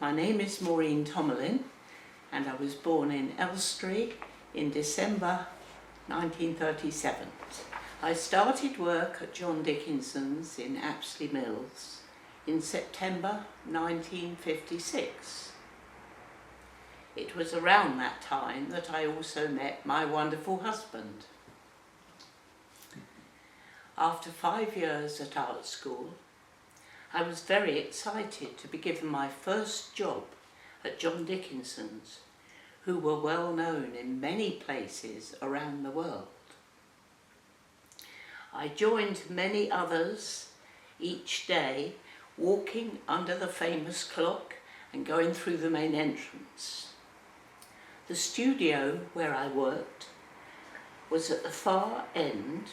My name is Maureen Tomalin and I was born in Apsley in December 1937. I started work at John Dickinson's in Apsley Mills in September 1956. It was around that time that I also met my wonderful husband. After 5 years at art school, I was very excited to be given my first job at John Dickinson's, who were well known in many places around the world. I joined many others each day, walking under the famous clock and going through the main entrance. The studio where I worked was at the far end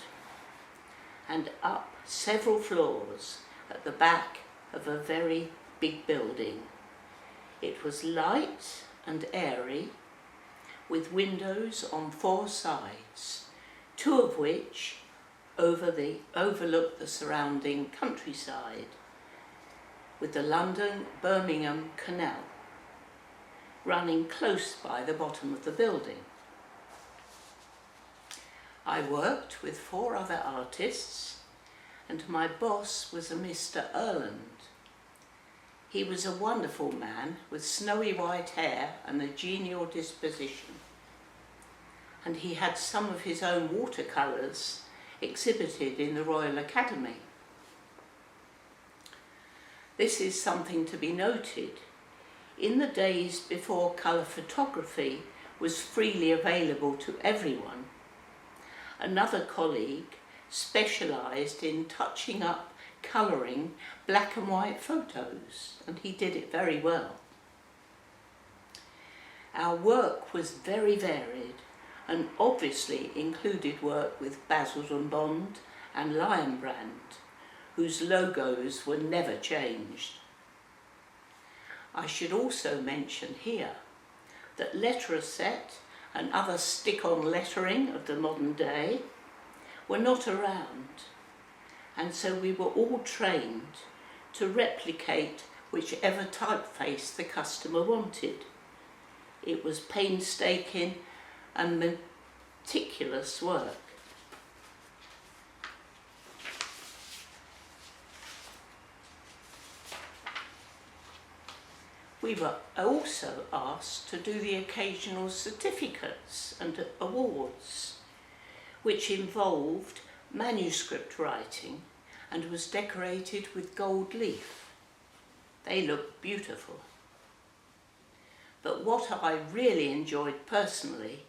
and up several floors at the back of a very big building. It was light and airy, with windows on 4 sides, 2 of which overlooked the surrounding countryside, with the London-Birmingham Canal running close by the bottom of the building. I worked with 4 other artists, and my boss was a Mr. Erland. He was a wonderful man with snowy white hair and a genial disposition, and he had some of his own watercolours exhibited in the Royal Academy. This is something to be noted. In the days before colour photography was freely available to everyone, another colleague specialised in touching up, colouring black and white photos, and he did it very well. Our work was very varied and obviously included work with Basil and Bond and Lion Brand, whose logos were never changed. I should also mention here that letterset and other stick-on lettering of the modern day were not around, and so we were all trained to replicate whichever typeface the customer wanted. It was painstaking and meticulous work. We were also asked to do the occasional certificates and awards, which involved manuscript writing and was decorated with gold leaf. They looked beautiful. But what I really enjoyed personally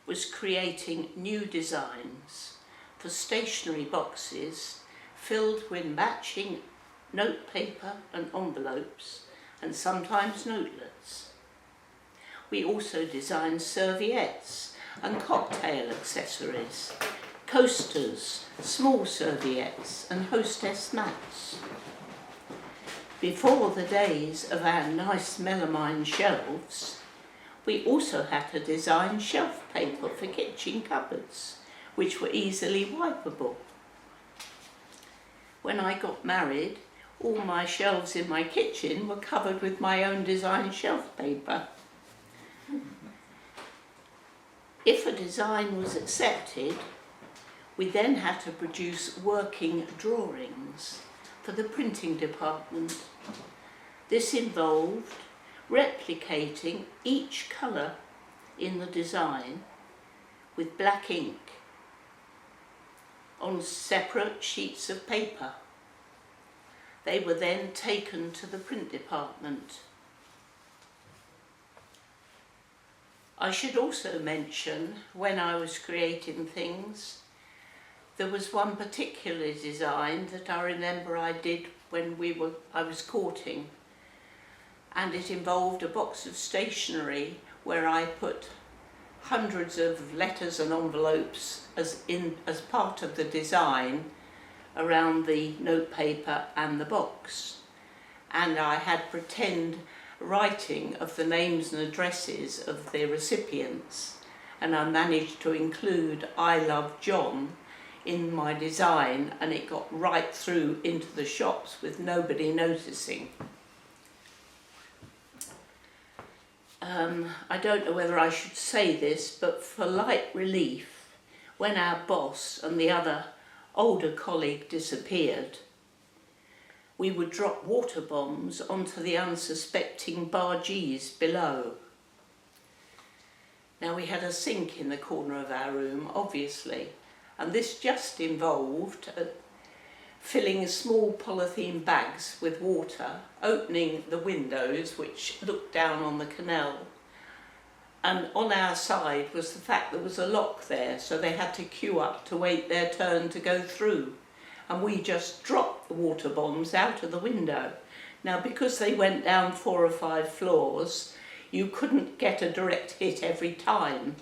was creating new designs for stationery boxes filled with matching notepaper and envelopes, and sometimes notelets. We also designed serviettes and cocktail accessories, coasters, small serviettes and hostess mats. Before the days of our nice melamine shelves, we also had to design shelf paper for kitchen cupboards, which were easily wipeable. When I got married, all my shelves in my kitchen were covered with my own design shelf paper. If a design was accepted, we then had to produce working drawings for the printing department. This involved replicating each colour in the design with black ink on separate sheets of paper. They were then taken to the print department. I should also mention, when I was creating things, there was one particular design that I remember I did when I was courting, and it involved a box of stationery where I put hundreds of letters and envelopes as part of the design around the notepaper and the box, and I had pretend writing of the names and addresses of the recipients, and I managed to include "I love John" in my design, and it got right through into the shops with nobody noticing. I don't know whether I should say this, but for light relief, when our boss and the other older colleague disappeared, we would drop water bombs onto the unsuspecting bargees below. Now, we had a sink in the corner of our room, obviously, and this just involved filling small polythene bags with water, opening the windows which looked down on the canal, and on our side was the fact there was a lock there, so they had to queue up to wait their turn to go through, and we just dropped the water bombs out of the window. Now, because they went down 4 or 5 floors, you couldn't get a direct hit every time,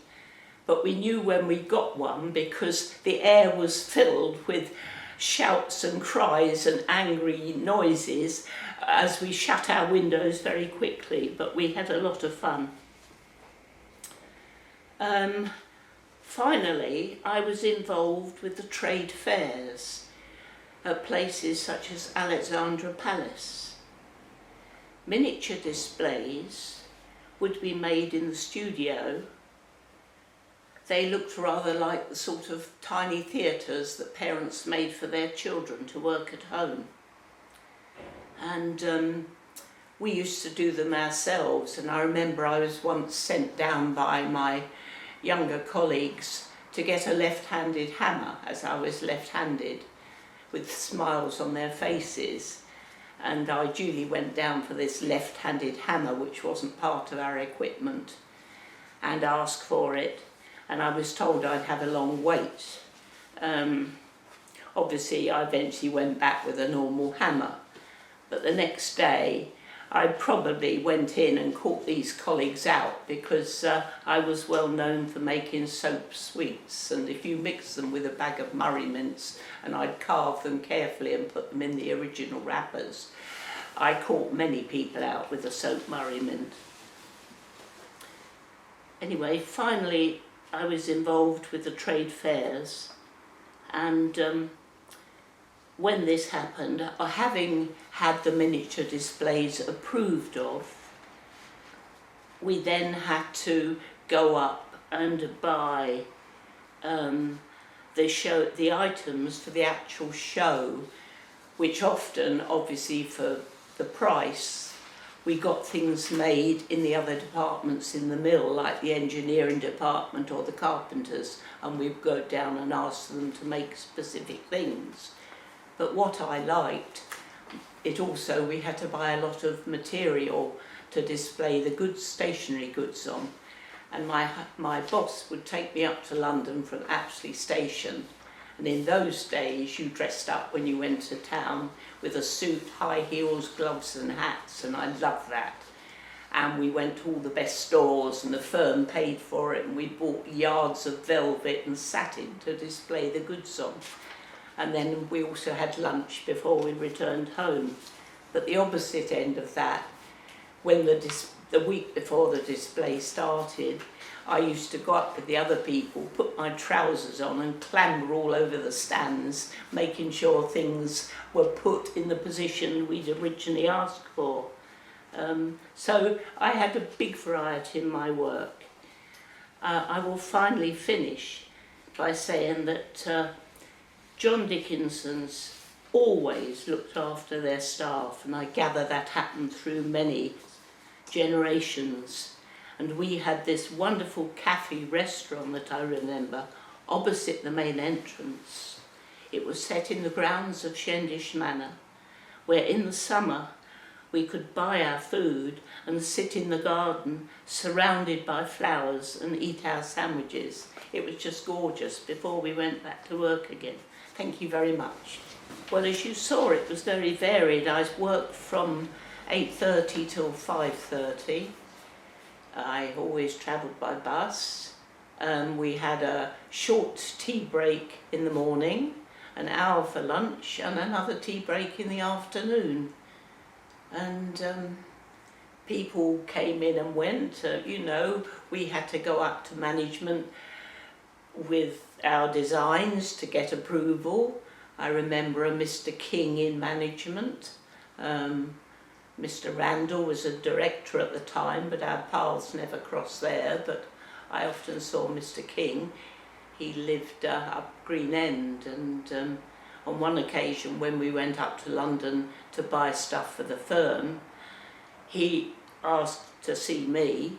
but we knew when we got one because the air was filled with shouts and cries and angry noises as we shut our windows very quickly, but we had a lot of fun. Finally, I was involved with the trade fairs at places such as Alexandra Palace. Miniature displays would be made in the studio. They looked rather like the sort of tiny theatres that parents made for their children to work at home. And we used to do them ourselves, and I remember I was once sent down by my younger colleagues to get a left-handed hammer, as I was left-handed, with smiles on their faces. And I duly went down for this left-handed hammer, which wasn't part of our equipment, and asked for it. And I was told I'd have a long wait. Obviously, I eventually went back with a normal hammer. But the next day, I probably went in and caught these colleagues out because I was well known for making soap sweets. And if you mix them with a bag of Murray mints, and I'd carve them carefully and put them in the original wrappers, I caught many people out with a soap Murray mint. Anyway, finally, I was involved with the trade fairs, and when this happened, having had the miniature displays approved of, we then had to go up and buy the items for the actual show, which often, obviously for the price, we got things made in the other departments in the mill, like the engineering department or the carpenters, and we'd go down and ask them to make specific things. But what I liked, we had to buy a lot of material to display the goods, stationery goods on. And my boss would take me up to London from Apsley station, and in those days you dressed up when you went to town with a suit, high heels, gloves and hats, and I loved that. And we went to all the best stores, and the firm paid for it, and we bought yards of velvet and satin to display the goods on. And then we also had lunch before we returned home. But the opposite end of that, when the week before the display started, I used to go up with the other people, put my trousers on and clamber all over the stands, making sure things were put in the position we'd originally asked for. So I had a big variety in my work. I will finally finish by saying that John Dickinson's always looked after their staff, and I gather that happened through many generations. And we had this wonderful cafe restaurant that I remember opposite the main entrance. It was set in the grounds of Shendish Manor, where in the summer we could buy our food and sit in the garden surrounded by flowers and eat our sandwiches. It was just gorgeous before we went back to work again. Thank you very much. Well, as you saw, it was very varied. I worked from 8:30 till 5:30. I always travelled by bus. We had a short tea break in the morning, an hour for lunch, and another tea break in the afternoon. And people came in and went. We had to go up to management with our designs to get approval. I remember a Mr. King in management, Mr. Randall was a director at the time, but our paths never crossed there. But I often saw Mr. King. He lived up Green End, and on one occasion when we went up to London to buy stuff for the firm, he asked to see me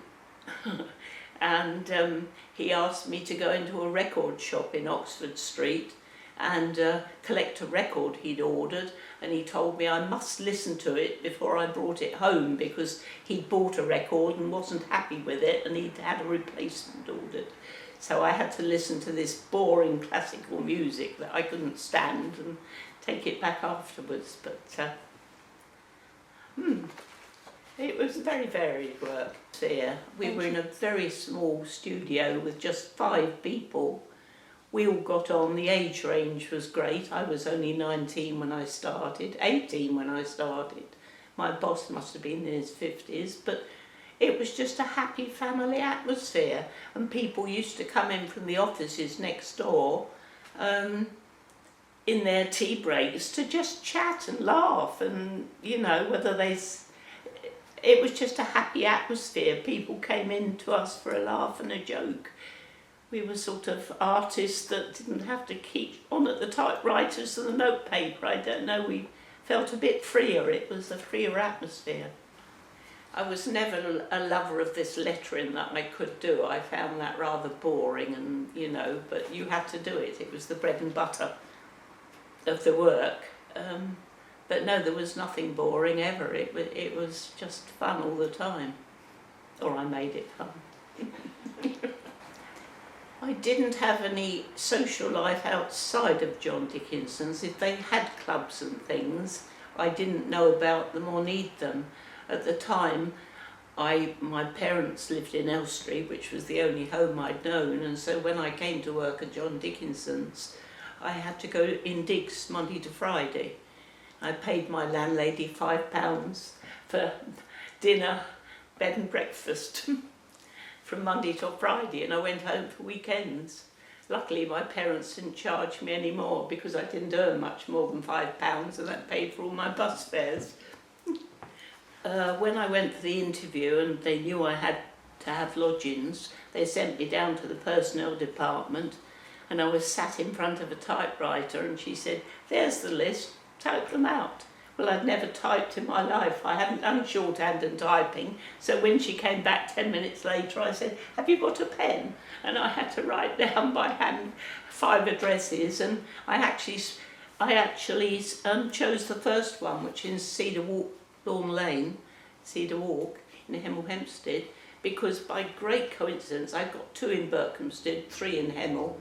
and he asked me to go into a record shop in Oxford Street and collect a record he'd ordered, and he told me I must listen to it before I brought it home because he'd bought a record and wasn't happy with it and he'd had a replacement ordered. So I had to listen to this boring classical music that I couldn't stand and take it back afterwards. But it was very varied work here. We were in a very small studio with just 5 people. We all got on, the age range was great. I was only 19 when I started, 18 when I started. My boss must have been in his 50s, but it was just a happy family atmosphere, and people used to come in from the offices next door in their tea breaks to just chat and laugh, and you know, it was just a happy atmosphere. People came in to us for a laugh and a joke. We were sort of artists that didn't have to keep on at the typewriters and the notepaper. I don't know, we felt a bit freer. It was a freer atmosphere. I was never a lover of this lettering that I could do. I found that rather boring, and you know, but you had to do it. It was the bread and butter of the work. But no, there was nothing boring ever. It was just fun all the time. Or I made it fun. I didn't have any social life outside of John Dickinson's. If they had clubs and things, I didn't know about them or need them. At the time, my parents lived in Elstree, which was the only home I'd known, and so when I came to work at John Dickinson's, I had to go in digs Monday to Friday. I paid my landlady £5 for dinner, bed and breakfast from Monday till Friday, and I went home for weekends. Luckily my parents didn't charge me any more because I didn't earn much more than £5, and that paid for all my bus fares. When I went for the interview and they knew I had to have lodgings, they sent me down to the personnel department, and I was sat in front of a typewriter, and she said, "There's the list, type them out." Well, I'd never typed in my life. I hadn't done shorthand and typing, so when she came back 10 minutes later, I said, "Have you got a pen?" And I had to write down by hand 5 addresses, and I actually chose the first one, which is Cedar Walk, Lawn Lane, Cedar Walk in Hemel Hempstead, because by great coincidence I got 2 in Berkhamsted, 3 in Hemel,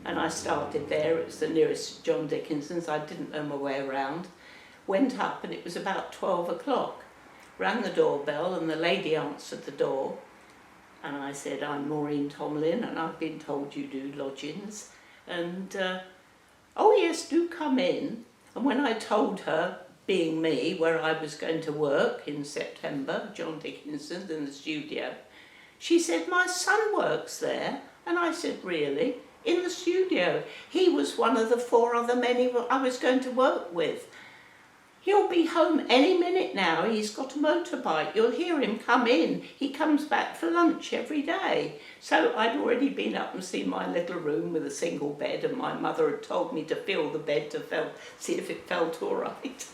and I started there. It was the nearest John Dickinson's. I didn't know my way around. Went up, and it was about 12 o'clock. Rang the doorbell, and the lady answered the door, and I said, "I'm Maureen Tomalin, and I've been told you do lodgings." And "Oh yes, do come in." And when I told her, being me, where I was going to work in September, John Dickinson in the studio, she said, "My son works there." And I said, "Really? In the studio?" He was one of the 4 other men I was going to work with. "He'll be home any minute now. He's got a motorbike. You'll hear him come in. He comes back for lunch every day." So I'd already been up and seen my little room with a single bed, and my mother had told me to feel the bed to see if it felt all right.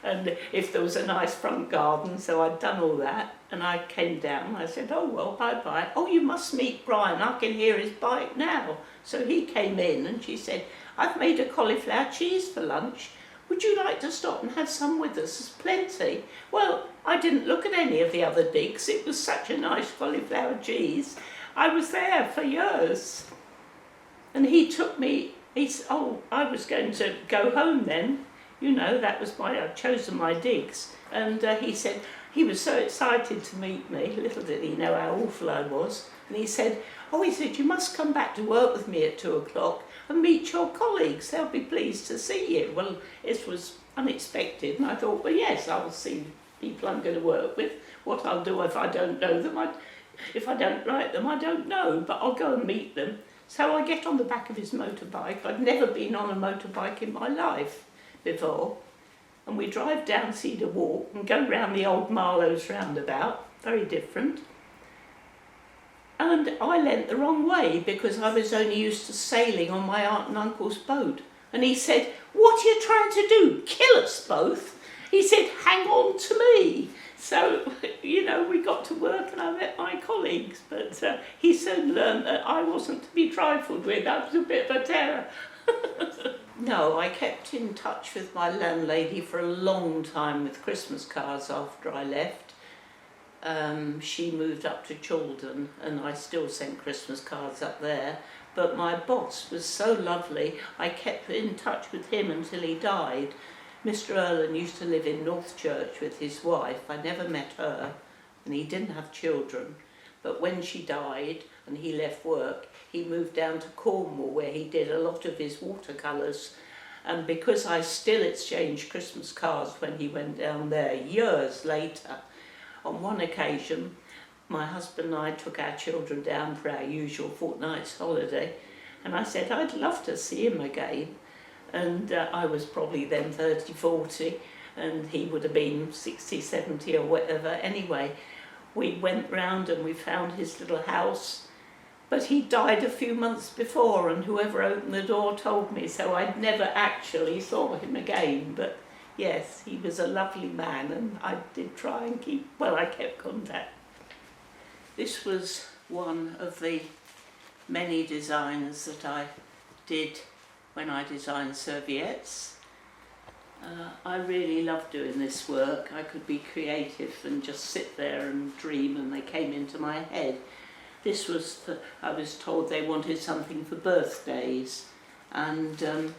And if there was a nice front garden, so I'd done all that. And I came down, I said, "Oh well, bye-bye. Oh, you must meet Brian, I can hear his bike now." So he came in, and she said, "I've made a cauliflower cheese for lunch. Would you like to stop and have some with us? There's plenty." Well, I didn't look at any of the other digs. It was such a nice cauliflower cheese. I was there for years. And he took me, he said, "Oh, I was going to go home then. You know, that was I'd chosen my digs." And he said, he was so excited to meet me, little did he know how awful I was. And he said, "You must come back to work with me at 2 o'clock and meet your colleagues. They'll be pleased to see you." Well, it was unexpected, and I thought, well, yes, I'll see people I'm going to work with. What I'll do if I don't know them, if I don't like them, I don't know, but I'll go and meet them. So I get on the back of his motorbike. I'd never been on a motorbike in my life before. and we drive down Cedar Walk and go round the old Marlowe's roundabout, very different. And I leant the wrong way because I was only used to sailing on my aunt and uncle's boat. And he said, "What are you trying to do? Kill us both?" He said, "Hang on to me." So, we got to work and I met my colleagues, but he soon learned that I wasn't to be trifled with. I was a bit of a terror. No, I kept in touch with my landlady for a long time with Christmas cards after I left. She moved up to Chaldon and I still sent Christmas cards up there. But my boss was so lovely, I kept in touch with him until he died. Mr. Erlen used to live in Northchurch with his wife. I never met her, and he didn't have children. But when she died and he left work, he moved down to Cornwall where he did a lot of his watercolours. And because I still exchanged Christmas cards when he went down there years later, on one occasion, my husband and I took our children down for our usual fortnight's holiday, and I said I'd love to see him again. And I was probably then 30, 40, and he would have been 60, 70 or whatever. Anyway, we went round and we found his little house, but he died a few months before, and whoever opened the door told me, so I never actually saw him again. But yes, he was a lovely man, and I did try and I kept contact. This was one of the many designs that I did when I designed serviettes. I really loved doing this work. I could be creative and just sit there and dream, and they came into my head. This was, I was told they wanted something for birthdays, and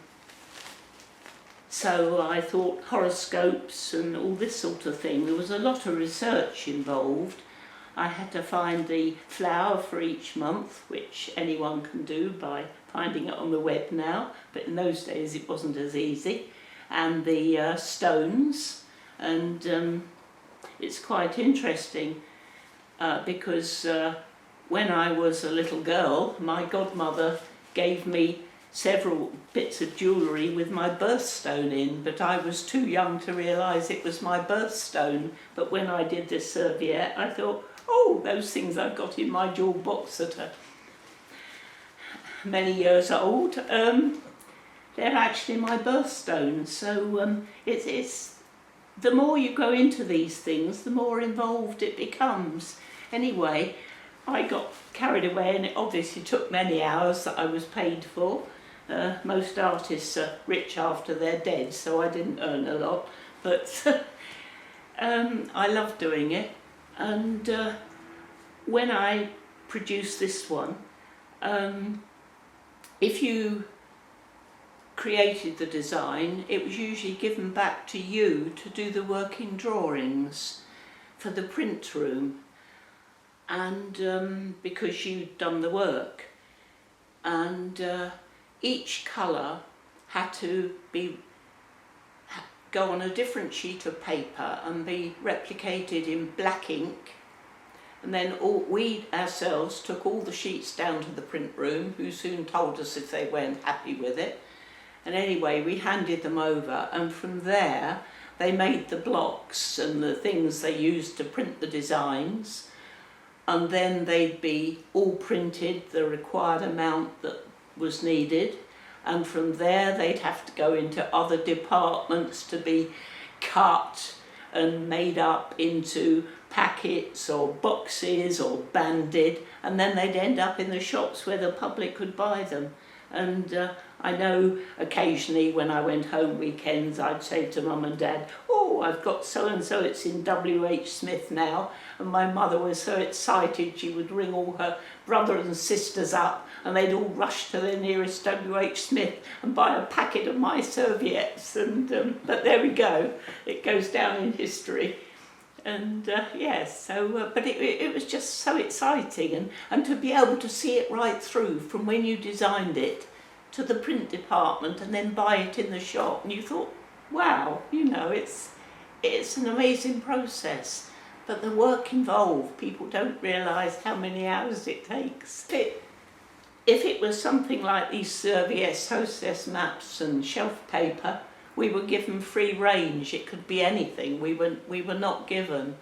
so I thought horoscopes and all this sort of thing. There was a lot of research involved. I had to find the flower for each month, which anyone can do by finding it on the web now, but in those days it wasn't as easy, and the stones, and it's quite interesting because when I was a little girl, my godmother gave me several bits of jewellery with my birthstone in, but I was too young to realise it was my birthstone. But when I did this serviette, I thought, oh, those things I've got in my jewel box that are many years old, they're actually my birthstones. So it's the more you go into these things, the more involved it becomes. Anyway, I got carried away, and it obviously took many hours that I was paid for. Most artists are rich after they're dead, so I didn't earn a lot, but I love doing it. And when I produced this one, if you created the design, it was usually given back to you to do the working drawings for the print room, and because you'd done the work, and each colour had to go on a different sheet of paper and be replicated in black ink, and then we ourselves took all the sheets down to the print room, who soon told us if they weren't happy with it. And anyway, we handed them over, and from there they made the blocks and the things they used to print the designs, and then they'd be all printed the required amount that was needed, and from there they'd have to go into other departments to be cut and made up into packets or boxes or banded, and then they'd end up in the shops where the public could buy them. And I know occasionally when I went home weekends, I'd say to Mum and Dad, oh, I've got so-and-so, it's in W.H. Smith now. And my mother was so excited, she would ring all her brothers and sisters up, and they'd all rush to the nearest W.H. Smith and buy a packet of my serviettes. And but there we go, it goes down in history. And yes, so but it was just so exciting, and to be able to see it right through from when you designed it to the print department and then buy it in the shop, and you thought, wow, it's an amazing process. But the work involved, people don't realise how many hours it takes. If it was something like these serviettes, hostess maps and shelf paper, we were given free range. It could be anything. We were not given.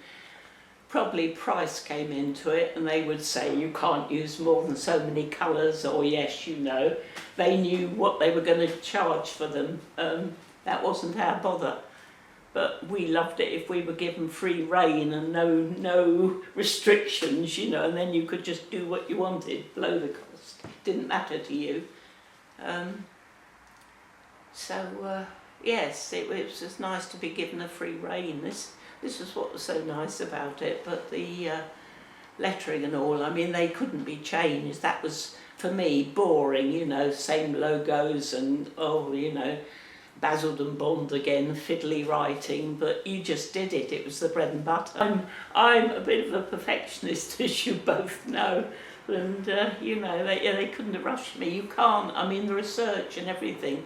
Probably price came into it, and they would say you can't use more than so many colours, or yes, you know. They knew what they were going to charge for them. That wasn't our bother. But we loved it if we were given free rein and no restrictions, you know, and then you could just do what you wanted below the cost. It didn't matter to you. Yes, it was just nice to be given a free rein. This was what was so nice about it, but the lettering and all, I mean, they couldn't be changed. That was, for me, boring, you know, same logos and, oh, you know, Basildon Bond again, fiddly writing, but you just did it. It was the bread and butter. I'm a bit of a perfectionist, as you both know, and, you know, they couldn't have rushed me. You can't, I mean, the research and everything.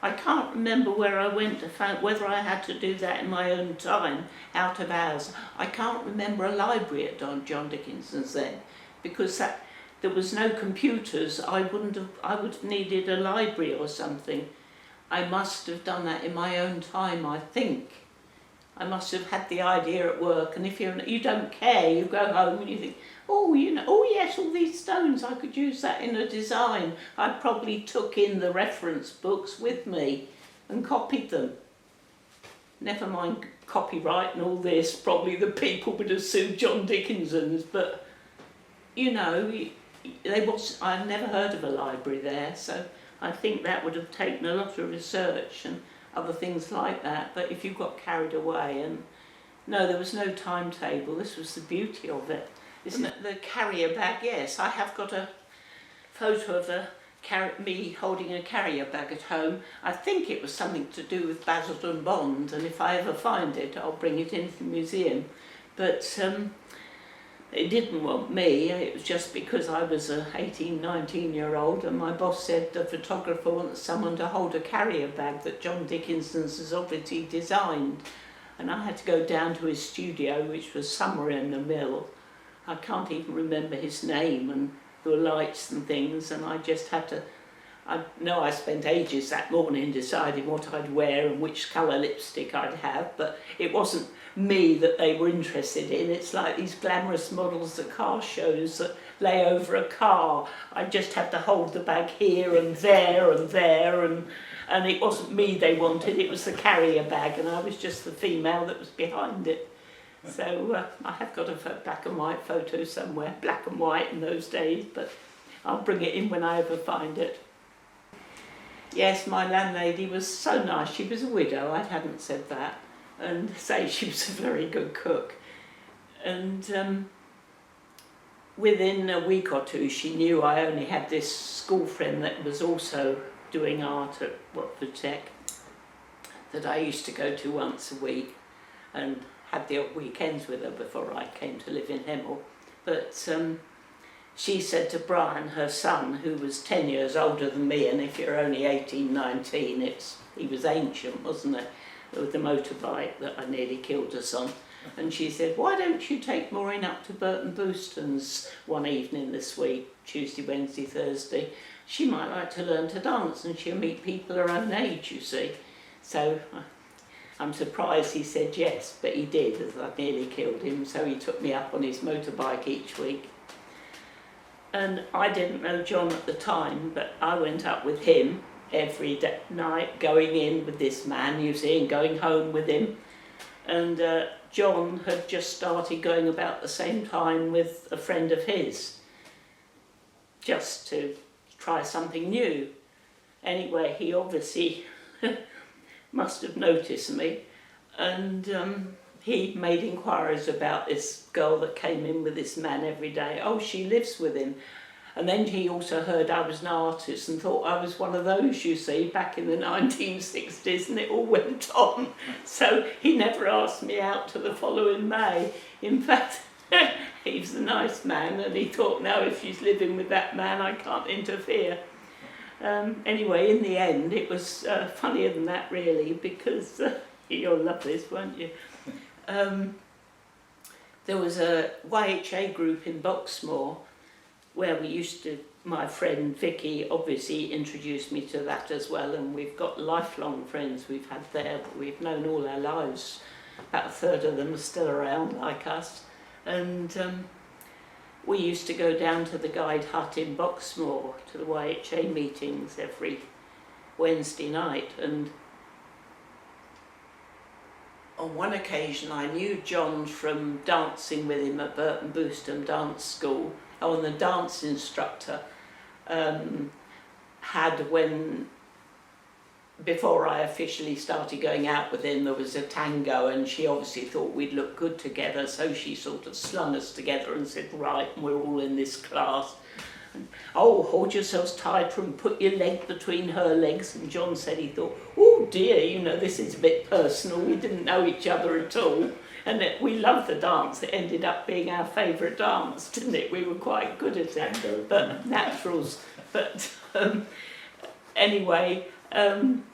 I can't remember where I went to find, whether I had to do that in my own time, out of hours. I can't remember a library at John Dickinson's then, because there was no computers. I would have needed a library or something. I must have done that in my own time, I think. I must have had the idea at work, and if you don't care, you go home and you think, oh, you know, oh yes, all these stones, I could use that in a design. I probably took in the reference books with me and copied them. Never mind copyright and all this, probably the people would have sued John Dickinson's, but, you know, I've never heard of a library there, so I think that would have taken a lot of research and other things like that, but if you got carried away, and no, there was no timetable. This was the beauty of it. Isn't it? The carrier bag, yes, I have got a photo of me holding a carrier bag at home. I think it was something to do with Basildon Bond, and if I ever find it, I'll bring it into the museum. But it didn't want me. It was just because I was a 18, 19-year-old, and my boss said the photographer wants someone to hold a carrier bag that John Dickinson's has obviously designed. And I had to go down to his studio, which was somewhere in the mill. I can't even remember his name, and there were lights and things, and I just had to, I spent ages that morning deciding what I'd wear and which colour lipstick I'd have, but it wasn't me that they were interested in. It's like these glamorous models at car shows that lay over a car. I just had to hold the bag here and there and there, and it wasn't me they wanted, it was the carrier bag, and I was just the female that was behind it. So I have got a black and white photo somewhere, black and white in those days, but I'll bring it in when I ever find it. Yes, my landlady was so nice. She was a widow, I hadn't said that, and say she was a very good cook. And within a week or two, she knew I only had this school friend that was also doing art at Watford Tech, that I used to go to once a week, and had the weekends with her before I came to live in Hemel. But she said to Brian, her son, who was 10 years older than me, and if you're only 18, 19, he was ancient, wasn't it, with the motorbike that I nearly killed us on. And she said, why don't you take Maureen up to Burton Booston's one evening this week, Tuesday, Wednesday, Thursday? She might like to learn to dance, and she'll meet people her own age, you see. So I'm surprised he said yes, but he did, as I nearly killed him, so he took me up on his motorbike each week. And I didn't know John at the time, but I went up with him every night, going in with this man, you see, and going home with him. And John had just started going about the same time with a friend of his, just to try something new. Anyway, he obviously must have noticed me, and he made inquiries about this girl that came in with this man every day. Oh, she lives with him. And then he also heard I was an artist and thought I was one of those, you see, back in the 1960s, and it all went on. So he never asked me out till the following May. In fact, he was a nice man, and he thought, no, if she's living with that man, I can't interfere. Anyway, in the end, it was funnier than that, really, because you'll love this, won't you? There was a YHA group in Boxmoor where we used to, my friend Vicky obviously introduced me to that as well, and we've got lifelong friends we've had there that we've known all our lives. About a third of them are still around like us. And we used to go down to the Guide Hut in Boxmoor to the YHA meetings every Wednesday night, and on one occasion I knew John from dancing with him at Burton Booston Dance School. Oh, and the dance instructor had, when before I officially started going out with him, there was a tango, and she obviously thought we'd look good together, so she sort of slung us together and said, right, we're all in this class. And, oh, hold yourselves tighter and put your leg between her legs. And John said he thought, oh dear, you know, this is a bit personal. We didn't know each other at all. And we loved the dance. It ended up being our favourite dance, didn't it? We were quite good at it, but naturals. But anyway, from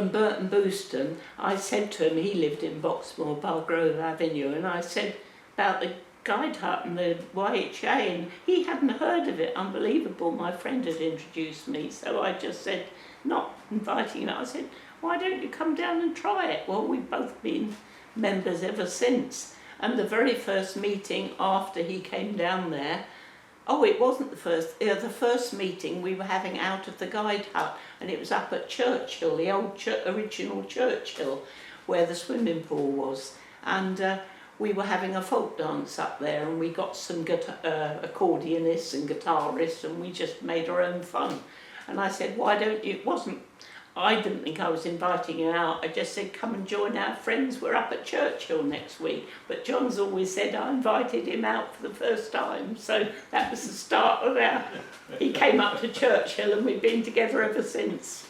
Burton Booston, I said to him, he lived in Boxmoor, Belgrove Avenue, and I said about the Guide Hut and the YHA, and he hadn't heard of it. Unbelievable. My friend had introduced me, so I just said, not inviting him, I said, why don't you come down and try it? Well, we've both been members ever since. And the very first meeting after he came down there, oh, it wasn't the first meeting we were having out of the Guide Hut, and it was up at Churchill, the old original Churchill, where the swimming pool was. And we were having a folk dance up there, and we got some accordionists and guitarists, and we just made our own fun. And I said, why don't you, I didn't think I was inviting you out. I just said, come and join our friends. We're up at Churchill next week. But John's always said I invited him out for the first time. So that was the start of he came up to Churchill, and we've been together ever since.